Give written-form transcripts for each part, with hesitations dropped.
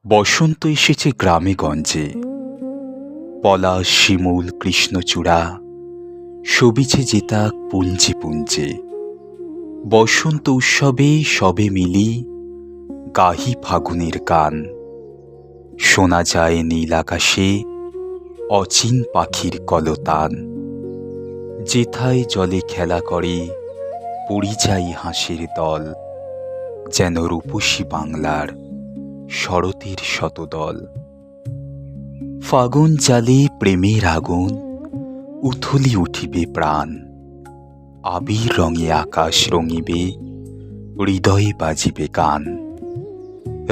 বসন্ত এসেছে গ্রামে গঞ্জে, পলাশ শিমুল কৃষ্ণচূড়া সবিছে যেতা পুঞ্জে পুঞ্জে। বসন্ত উৎসবে সবে মিলি গাহি ফাগুনের গান। শোনা যায় নীল আকাশে অচিন পাখির কলতান। যেথায় জলে খেলা করে পরিযায়ী হাঁসের দল, যেন রূপসী বাংলার শরতের শতদল। ফাগুন জালে প্রেমের আগুন উথলি উঠিবে প্রাণ। আবির রঙে আকাশ রঙিবে, হৃদয়ে বাজিবে গান।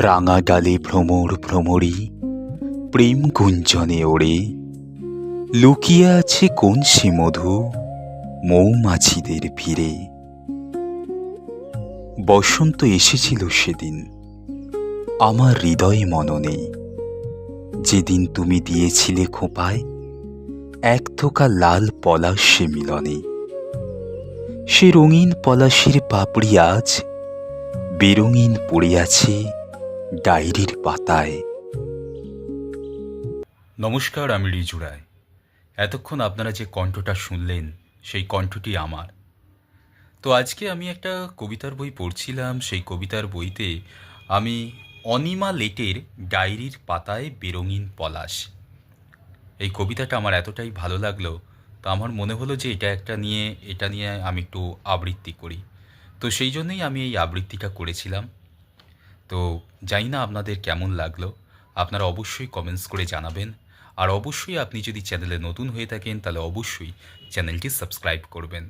রাঙা ডালে ভ্রমর ভ্রমরী প্রেম গুঞ্জনে ওড়ে। লুকিয়ে আছে কোন সে মধু মৌমাছিদের ভিড়ে। বসন্ত এসেছিল সেদিন, আমার হৃদয়ে মননে। যেদিন তুমি দিয়েছিলে খোঁপায় এক থোকা লাল পলাশ সে মিলনে। সে রঙিন পলাশের পাপড়ি আজ বেরঙিন পড়ে আছে ডায়েরির পাতায়। নমস্কার, আমি রিজু রায়। এতক্ষণ আপনারা যে কণ্ঠটা শুনলেন সেই কণ্ঠটি আমার। তো আজকে আমি একটা কবিতার বই পড়ছিলাম। সেই কবিতার বইতে আমি অনিমা লেটের ডায়েরির পাতায় বেরঙিন পলাশ, এই কবিতাটা আমার এতটাই ভালো লাগলো, তো আমার মনে হলো যে এটা নিয়ে আমি একটু আবৃত্তি করি। তো সেই জন্যই আমি এই আবৃত্তিটা করেছিলাম। তো জানি না আপনাদের কেমন লাগলো, আপনারা অবশ্যই কমেন্টস করে জানাবেন। আর অবশ্যই আপনি যদি চ্যানেলে নতুন হয়ে থাকেন তাহলে অবশ্যই চ্যানেলটি সাবস্ক্রাইব করবেন।